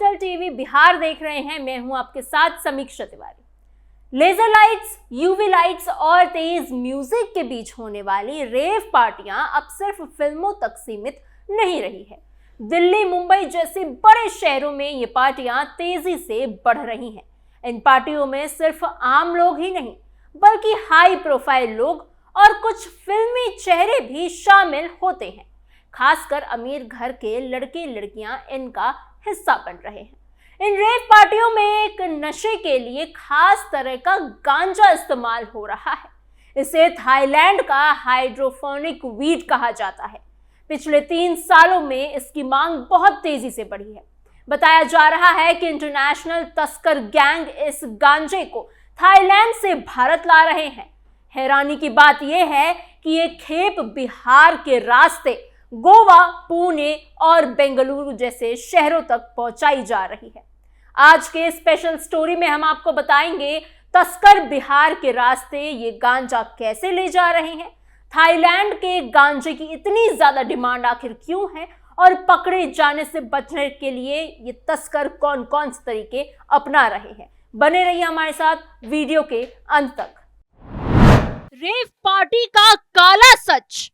Capital TV Bihar देख रहे हैं। मैं हूं आपके साथ Samiksha Tiwari. Laser lights, UV lights और तेज म्यूजिक के बीच होने वाली रेव पार्टियां अब सिर्फ फिल्मों तक सीमित नहीं रही है। दिल्ली, मुंबई जैसे बड़े शहरों में ये पार्टियां तेजी से बढ़ रही हैं। इन पार्टियों में सिर्फ आम लोग ही नहीं बल्कि हाई प्रोफाइल लोग और कुछ फिल्मी चेहरे भी शामिल होते हैं। खासकर अमीर घर के लड़के लड़कियां इनका हिस्सा बन रहे हैं। इन रेव पार्टियों में एक नशे के लिए खास तरह का गांजा इस्तेमाल हो रहा है। इसे थाईलैंड का हाइड्रोफोनिक वीड कहा जाता है। पिछले 3 सालों में इसकी मांग बहुत तेजी से बढ़ी है। बताया जा रहा है कि इंटरनेशनल तस्कर गैंग इस गांजे को थाईलैंड से भारत ला रहे हैं। हैरानी की बात यह है कि ये खेप बिहार के रास्ते गोवा, पुणे और बेंगलुरु जैसे शहरों तक पहुंचाई जा रही है। आज के स्पेशल स्टोरी में हम आपको बताएंगे तस्कर बिहार के रास्ते ये गांजा कैसे ले जा रहे हैं, थाईलैंड के गांजे की इतनी ज्यादा डिमांड आखिर क्यों है और पकड़े जाने से बचने के लिए ये तस्कर कौन कौन से तरीके अपना रहे हैं। बने रहिए हमारे साथ वीडियो के अंत तक। रेव पार्टी का काला सच,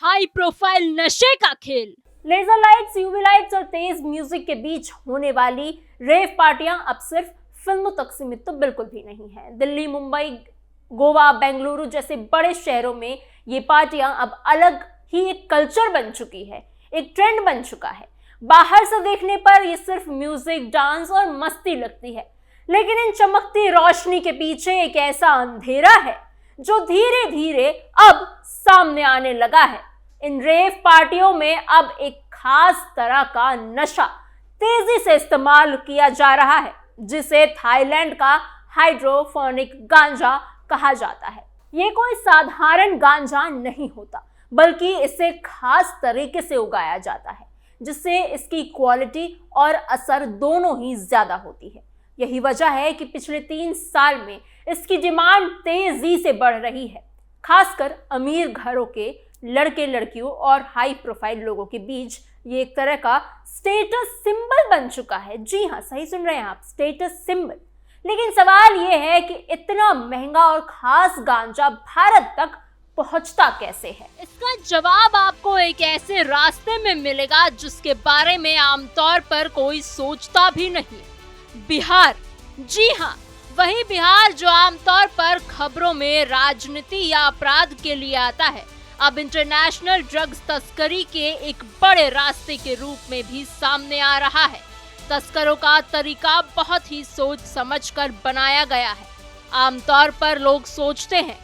हाई प्रोफाइल नशे का खेल। लेजर लाइट्स, यूवी लाइट्स और तेज म्यूजिक के बीच होने वाली रेव पार्टियां अब सिर्फ फिल्मों तक सीमित तो बिल्कुल भी नहीं है। दिल्ली, मुंबई, गोवा, बेंगलुरु जैसे बड़े शहरों में ये पार्टियां अब अलग ही एक कल्चर बन चुकी है, एक ट्रेंड बन चुका है। बाहर से देखने पर ये सिर्फ म्यूजिक, डांस और मस्ती लगती है, लेकिन इन चमकती रोशनी के पीछे एक ऐसा अंधेरा है जो धीरे धीरे अब सामने आने लगा है। इन रेव पार्टियों में अब एक खास तरह का नशा तेजी से इस्तेमाल किया जा रहा है, जिसे थाईलैंड का हाइड्रोफोनिक गांजा कहा जाता है। ये कोई साधारण गांजा नहीं होता, बल्कि इसे खास तरीके से उगाया जाता है, जिससे इसकी क्वालिटी और असर दोनों ही ज्यादा होती है। यही वजह है कि पिछले 3 साल में इसकी डिमांड तेजी से बढ़ रही है। खासकर अमीर घरों के लड़के लड़कियों और हाई प्रोफाइल लोगों के बीच ये एक तरह का स्टेटस सिंबल बन चुका है। जी हाँ, सही सुन रहे हैं आप, स्टेटस सिंबल। लेकिन सवाल ये है कि इतना महंगा और खास गांजा भारत तक पहुंचता कैसे है? इसका जवाब आपको एक ऐसे रास्ते में मिलेगा जिसके बारे में आमतौर पर कोई सोचता भी नहीं। बिहार। जी हाँ, वही बिहार जो आमतौर पर खबरों में राजनीति या अपराध के लिए आता है, अब इंटरनेशनल ड्रग्स तस्करी के एक बड़े रास्ते के रूप में भी सामने आ रहा है। तस्करों का तरीका बहुत ही सोच समझकर बनाया गया है। आमतौर पर लोग सोचते हैं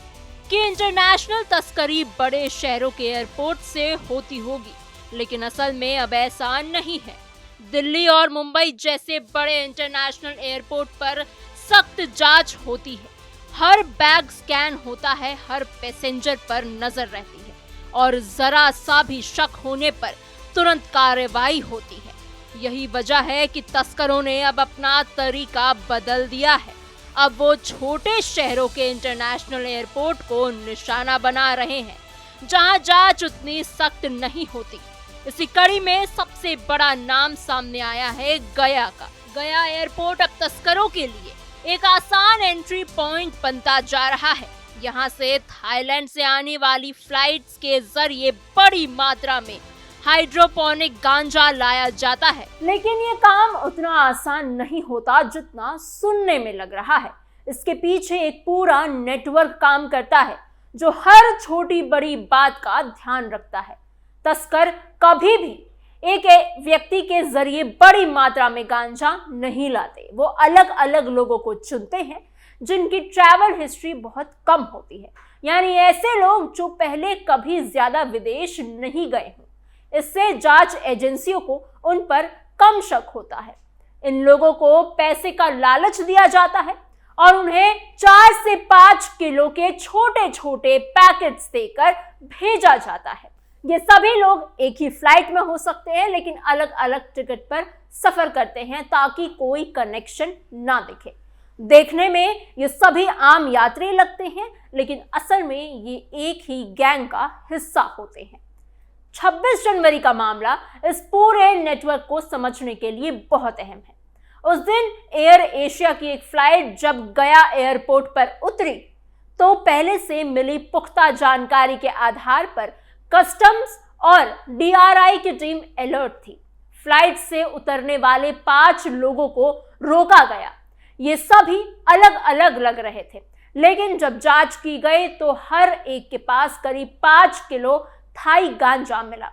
कि इंटरनेशनल तस्करी बड़े शहरों के एयरपोर्ट से होती होगी, लेकिन असल में अब ऐसा नहीं है। दिल्ली और मुंबई जैसे बड़े इंटरनेशनल एयरपोर्ट पर सख्त जांच होती है, हर बैग स्कैन होता है, हर पैसेंजर पर नजर रहती है और जरा सा भी शक होने पर तुरंत कार्रवाई होती है। यही वजह है कि तस्करों ने अब अपना तरीका बदल दिया है। अब वो छोटे शहरों के इंटरनेशनल एयरपोर्ट को निशाना बना रहे हैं, जहां जांच उतनी सख्त नहीं होती। इसी कड़ी में सबसे बड़ा नाम सामने आया है गया का। गया एयरपोर्ट अब तस्करों के लिए एक आसान एंट्री पॉइंट बनता जा रहा है। यहाँ से थाईलैंड से आने वाली फ्लाइट्स के जरिए बड़ी मात्रा में हाइड्रोपोनिक गांजा लाया जाता है। लेकिन ये काम उतना आसान नहीं होता जितना सुनने में लग रहा है। इसके पीछे एक पूरा नेटवर्क काम करता है जो हर छोटी बड़ी बात का ध्यान रखता है। तस्कर कभी भी एक व्यक्ति के जरिए बड़ी मात्रा में गांजा नहीं लाते। वो अलग अलग लोगों को चुनते हैं जिनकी ट्रैवल हिस्ट्री बहुत कम होती है, यानी ऐसे लोग जो पहले कभी ज्यादा विदेश नहीं गए हों। इससे जांच एजेंसियों को उन पर कम शक होता है। इन लोगों को पैसे का लालच दिया जाता है और उन्हें 4 से 5 किलो के छोटे छोटे पैकेट्स देकर भेजा जाता है। ये सभी लोग एक ही फ्लाइट में हो सकते हैं, लेकिन अलग अलग टिकट पर सफर करते हैं ताकि कोई कनेक्शन ना दिखे। देखने में ये सभी आम यात्री लगते हैं, लेकिन असल में ये एक ही गैंग का हिस्सा होते हैं। 26 जनवरी का मामला इस पूरे नेटवर्क को समझने के लिए बहुत अहम है। उस दिन एयर एशिया की एक फ्लाइट जब गया एयरपोर्ट पर उतरी तो पहले से मिली पुख्ता जानकारी के आधार पर कस्टम्स और DRI की टीम अलर्ट थी। फ्लाइट से उतरने वाले 5 लोगों को रोका गया। ये सभी अलग अलग लग रहे थे, लेकिन जब जांच की गई तो हर एक के पास करीब 5 किलो थाई गांजा मिला।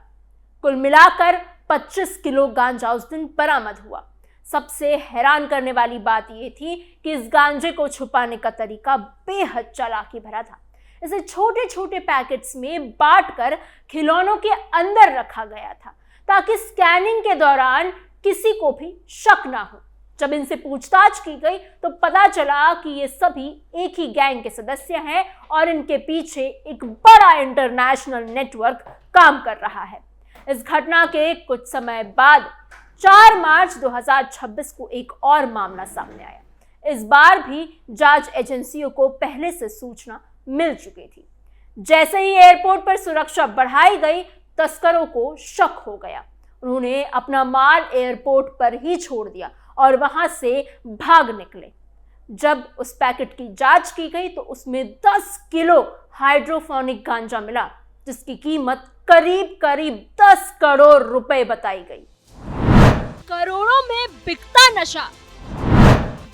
कुल मिलाकर 25 किलो गांजा उस दिन बरामद हुआ। सबसे हैरान करने वाली बात यह थी कि इस गांजे को छुपाने का तरीका बेहद चालाकी भरा था। इसे छोटे छोटे पैकेट्स में बांटकर खिलौनों के अंदर रखा गया था ताकि स्कैनिंग के दौरान किसी को भी शक ना हो। जब इनसे पूछताछ की गई तो पता चला कि ये सभी एक ही गैंग के सदस्य हैं और इनके पीछे एक बड़ा इंटरनेशनल नेटवर्क काम कर रहा है। इस घटना के कुछ समय बाद 4 मार्च 2026 को एक और मामला सामने आया। इस बार भी जांच एजेंसियों को पहले से सूचना मिल चुकी थी। जैसे ही एयरपोर्ट पर सुरक्षा बढ़ाई गई, तस्करों को शक हो गया। उन्होंने अपना माल एयरपोर्ट पर ही छोड़ दिया और वहां से भाग निकले। जब उस पैकेट की जांच की गई तो उसमें 10 किलो हाइड्रोफोनिक गांजा मिला, जिसकी कीमत करीब 10 करोड़ रुपए बताई गई। करोड़ों में बिकता नशा,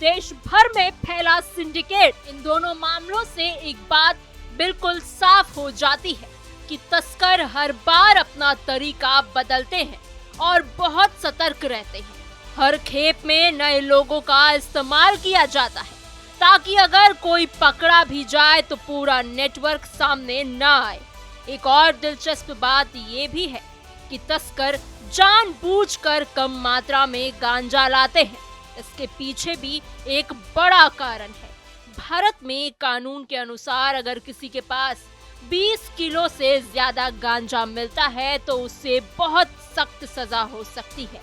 देश भर में फैला सिंडिकेट। इन दोनों मामलों से एक बात बिल्कुल साफ हो जाती है कि तस्कर हर बार अपना तरीका बदलते हैं और बहुत सतर्क रहते हैं। हर खेप में नए लोगों का इस्तेमाल किया जाता है ताकि अगर कोई पकड़ा भी जाए तो पूरा नेटवर्क सामने न आए। एक और दिलचस्प बात ये भी है कि तस्कर जानबूझकर कम मात्रा में गांजा लाते हैं। इसके पीछे भी एक बड़ा कारण है। भारत में कानून के अनुसार अगर किसी के पास 20 किलो से ज्यादा गांजा मिलता है तो उससे बहुत सख्त सजा हो सकती है।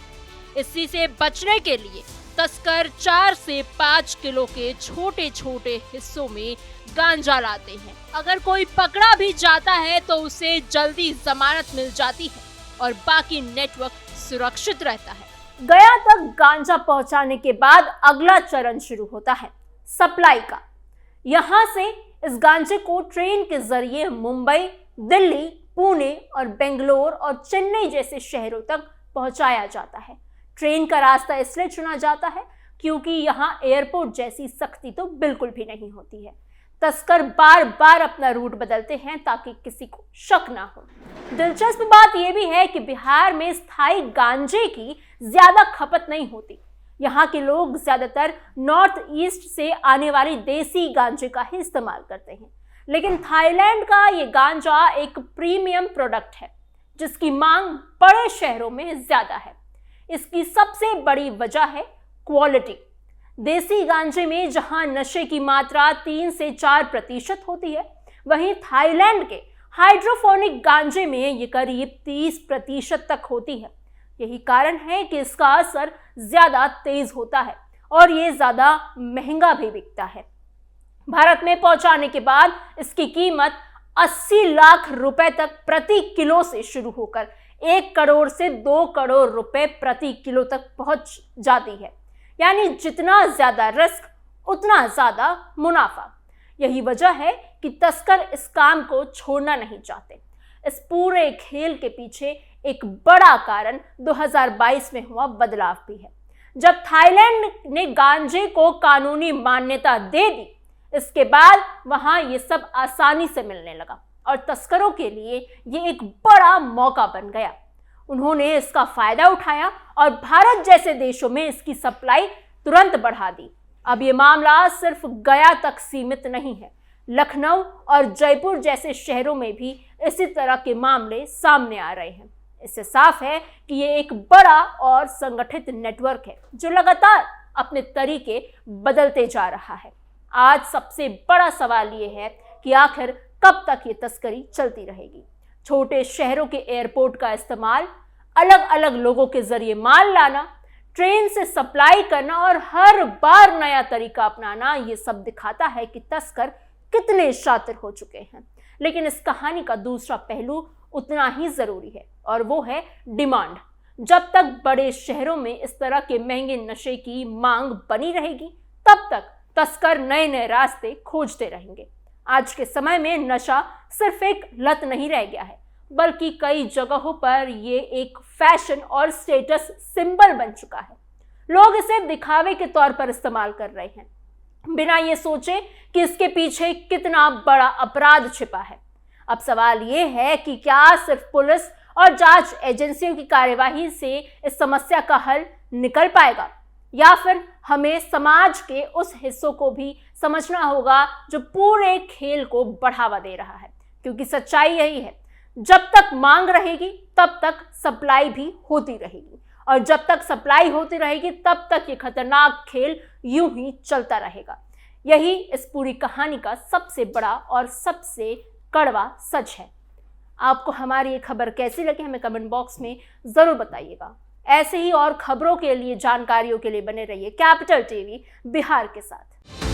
इसी से बचने के लिए तस्कर 4 से 5 किलो के छोटे छोटे हिस्सों में गांजा लाते हैं। अगर कोई पकड़ा भी जाता है तो उसे जल्दी जमानत मिल जाती है और बाकी नेटवर्क सुरक्षित रहता है। गया तक गांजा पहुंचाने के बाद अगला चरण शुरू होता है सप्लाई का। यहां से इस गांजे को ट्रेन के जरिए मुंबई, दिल्ली, पुणे और बेंगलोर और चेन्नई जैसे शहरों तक पहुंचाया जाता है। ट्रेन का रास्ता इसलिए चुना जाता है क्योंकि यहाँ एयरपोर्ट जैसी सख्ती तो बिल्कुल भी नहीं होती है। तस्कर बार बार अपना रूट बदलते हैं ताकि किसी को शक ना हो। दिलचस्प बात यह भी है कि बिहार में स्थायी गांजे की ज्यादा खपत नहीं होती। यहाँ के लोग ज्यादातर नॉर्थ ईस्ट से आने वाली देसी गांजे का ही इस्तेमाल करते हैं। लेकिन थाईलैंड का ये गांजा एक प्रीमियम प्रोडक्ट है जिसकी मांग बड़े शहरों में ज्यादा है। इसकी सबसे बड़ी वजह है क्वालिटी। देसी गांजे में जहां नशे की मात्रा 3 से 4% होती है, वहीं थाईलैंड के हाइड्रोफोनिक गांजे में ये करीब 30% तक होती है। यही कारण है कि इसका असर ज्यादा तेज होता है और ये ज्यादा महंगा भी बिकता है। भारत में पहुंचाने के बाद इसकी कीमत 80 लाख रुपए तक प्रति किलो से शुरू होकर 1 करोड़ से 2 करोड़ रुपए प्रति किलो तक पहुंच जाती है। यानी जितना ज्यादा रिस्क उतना ज्यादा मुनाफा। यही वजह है कि तस्कर इस काम को छोड़ना नहीं चाहते। इस पूरे खेल के पीछे एक बड़ा कारण 2022 में हुआ बदलाव भी है। जब थाईलैंड ने गांजे को कानूनी मान्यता दे दी, इसके बाद वहां ये सब आसानी से मिलने लगा और तस्करों के लिए ये एक बड़ा मौका बन गया। उन्होंने इसका फायदा उठाया और भारत जैसे देशों में इसकी सप्लाई तुरंत बढ़ा दी। अब ये मामला सिर्फ गया तक सीमित नहीं है। लखनऊ और जयपुर जैसे शहरों में भी इसी तरह के मामले सामने आ रहे हैं। इससे साफ है कि ये एक बड़ा और संगठित नेटवर्क है जो लगातार अपने तरीके बदलते जा रहा है। आज सबसे बड़ा सवाल ये है कि आखिर कब तक ये तस्करी चलती रहेगी। छोटे शहरों के एयरपोर्ट का इस्तेमाल, अलग अलग लोगों के जरिए माल लाना, ट्रेन से सप्लाई करना और हर बार नया तरीका अपनाना, ये सब दिखाता है कि तस्कर कितने शातिर हो चुके हैं। लेकिन इस कहानी का दूसरा पहलू उतना ही जरूरी है, और वो है डिमांड। जब तक बड़े शहरों में इस तरह के महंगे नशे की मांग बनी रहेगी, तब तक तस्कर नए नए रास्ते खोजते रहेंगे। आज के समय में नशा सिर्फ एक लत नहीं रह गया है, बल्कि कई जगहों पर ये एक फैशन और स्टेटस सिंबल बन चुका है। लोग इसे दिखावे के तौर पर इस्तेमाल कर रहे हैं, बिना ये सोचे कि इसके पीछे कितना बड़ा अपराध छिपा है। अब सवाल ये है कि क्या सिर्फ पुलिस और जांच एजेंसियों की कार्यवाही से इस समस्या का हल निकल पाएगा, या फिर हमें समाज के उस हिस्सों को भी समझना होगा जो पूरे खेल को बढ़ावा दे रहा है। क्योंकि सच्चाई यही है, जब तक मांग रहेगी तब तक सप्लाई भी होती रहेगी, और जब तक सप्लाई होती रहेगी तब तक ये खतरनाक खेल यूं ही चलता रहेगा। यही इस पूरी कहानी का सबसे बड़ा और सबसे कड़वा सच है। आपको हमारी ये खबर कैसी लगी हमें कमेंट बॉक्स में जरूर बताइएगा। ऐसे ही और खबरों के लिए, जानकारियों के लिए बने रहिए कैपिटल टीवी बिहार के साथ।